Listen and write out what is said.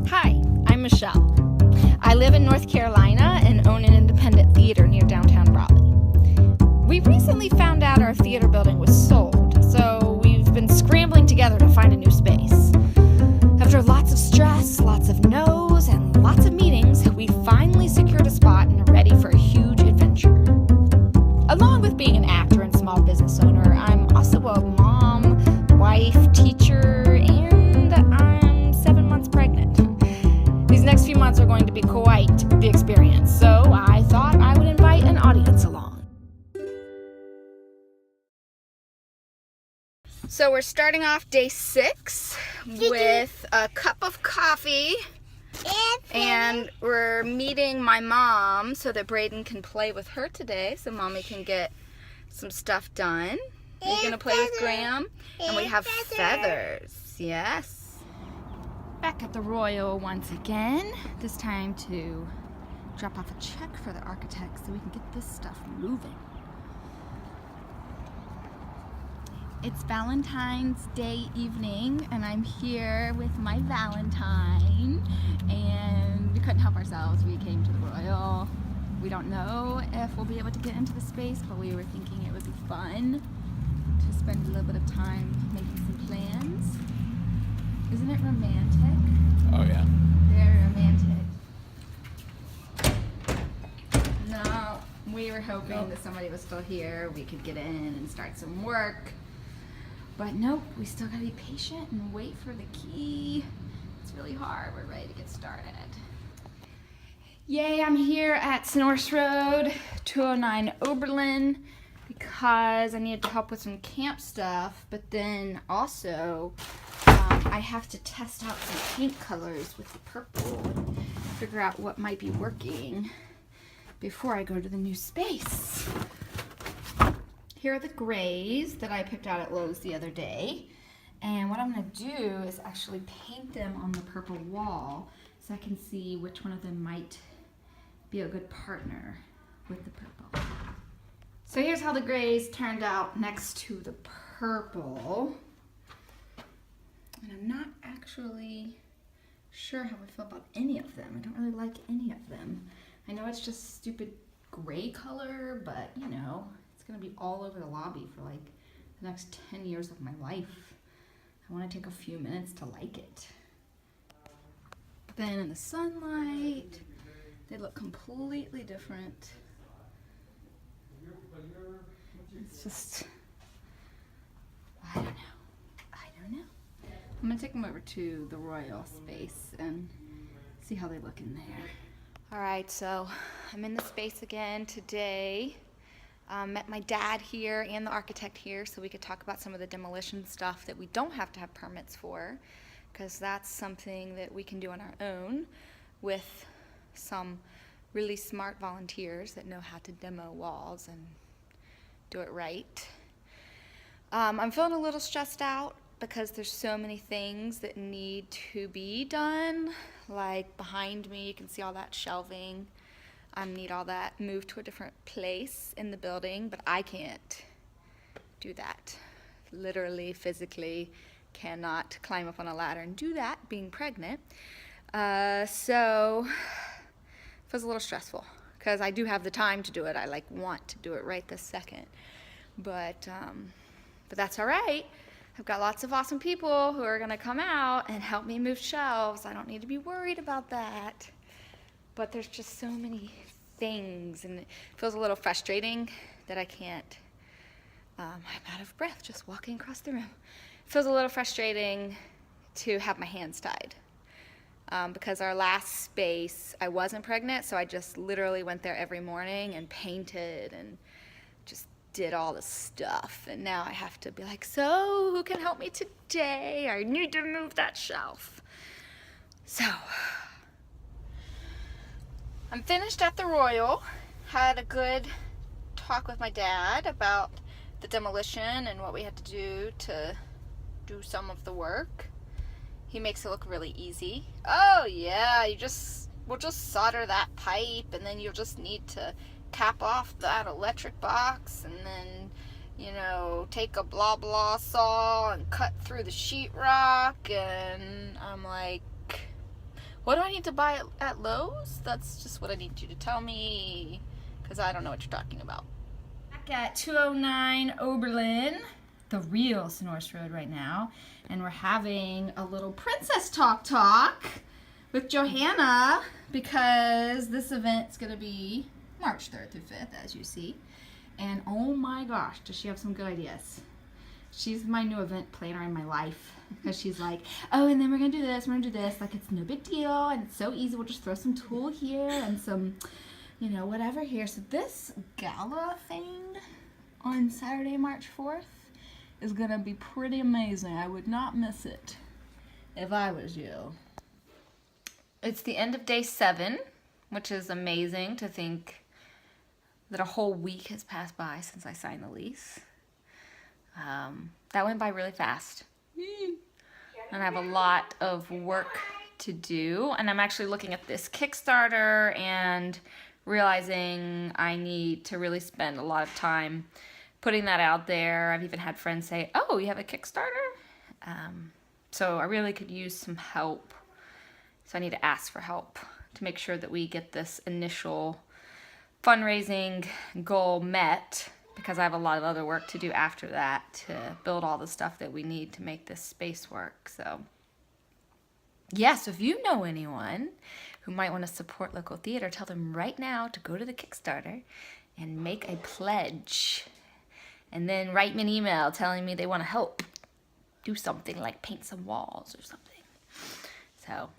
Hi, I'm Michelle. I live in North Carolina and own an independent theater near downtown Raleigh. We recently found out our theater building was sold, so we've been scrambling together to find a new space. After lots of stress, lots of no's, and lots of meetings, we finally secured a spot and are ready for a huge adventure. Along with being an actor and small business owner, I'm also a mom, wife, teacher, and I'm 7 months pregnant. These next few months are going to be quite the experience, so I thought I would invite an audience along. So we're starting off day 6 with a cup of coffee, and we're meeting my mom so that Braden can play with her today, so Mommy can get some stuff done. You're gonna play with Graham, and we have feathers. Yes. Back at the Royal once again, this time to drop off a check for the architect so we can get this stuff moving. It's Valentine's Day evening, and I'm here with my Valentine, and we couldn't help ourselves. We came to the Royal. We don't know if we'll be able to get into the space, but we were thinking it would be fun to spend a little bit of time making some plans. Isn't it romantic? Oh yeah. Very romantic. No, we were hoping that somebody was still here. We could get in and start some work. But nope, we still gotta be patient and wait for the key. It's really hard. We're ready to get started. Yay, I'm here at Sonorous Road, 209 Oberlin, because I needed help with some camp stuff, but then also I have to test out some paint colors with the purple and figure out what might be working before I go to the new space. Here are the grays that I picked out at Lowe's the other day, and what I'm going to do is actually paint them on the purple wall so I can see which one of them might be a good partner with the purple. So here's how the grays turned out next to the purple. And I'm not actually sure how I feel about any of them. I don't really like any of them. I know it's just stupid gray color, but you know, it's gonna be all over the lobby for like the next 10 years of my life. I wanna take a few minutes to like it. But then in the sunlight, they look completely different. It's just, I don't know. I'm gonna take them over to the Royal space and see how they look in there. All right, so I'm in the space again today. Met my dad here and the architect here so we could talk about some of the demolition stuff that we don't have to have permits for, because that's something that we can do on our own with some really smart volunteers that know how to demo walls and do it right. I'm feeling a little stressed out because there's so many things that need to be done. Like behind me, you can see all that shelving. I need all that moved to a different place in the building, but I can't do that. Literally, physically, cannot climb up on a ladder and do that, being pregnant. So, it feels a little stressful because I do have the time to do it. I want to do it right this second. But that's all right. I've got lots of awesome people who are gonna come out and help me move shelves. I don't need to be worried about that. But there's just so many things, and it feels a little frustrating that I can't, I'm out of breath just walking across the room. It feels a little frustrating to have my hands tied. Because our last space, I wasn't pregnant, so I just literally went there every morning and painted and just did all the stuff, and now I have to be like, so who can help me today? I need to move that shelf. So I'm finished at the Royal. Had a good talk with my dad about the demolition and what we had to do some of the work. He makes it look really easy. Oh yeah, we'll just solder that pipe, and then you'll just need to cap off that electric box, and then, you know, take a blah blah saw and cut through the sheetrock. And I'm like, What do I need to buy at Lowe's? That's just what I need you to tell me, because I don't know what you're talking about. Back at 209 Oberlin, the real Sonorous Road right now, and we're having a little princess talk with Johanna, because this event's going to be March 3rd through 5th, as you see. And oh my gosh, does she have some good ideas. She's my new event planner in my life, because she's like, oh, and then we're going to do this, we're going to do this. Like, it's no big deal, and it's so easy. We'll just throw some tulle here and some, you know, whatever here. So this gala thing on Saturday, March 4th is going to be pretty amazing. I would not miss it if I was you. It's the end of day 7, which is amazing to think that a whole week has passed by since I signed the lease. That went by really fast. And I have a lot of work to do. And I'm actually looking at this Kickstarter and realizing I need to really spend a lot of time putting that out there. I've even had friends say, oh, you have a Kickstarter? So I really could use some help. So I need to ask for help to make sure that we get this initial fundraising goal met, because I have a lot of other work to do after that to build all the stuff that we need to make this space work. So yeah, so if you know anyone who might want to support local theater, tell them right now to go to the Kickstarter and make a pledge. And then write me an email telling me they want to help do something like paint some walls or something. So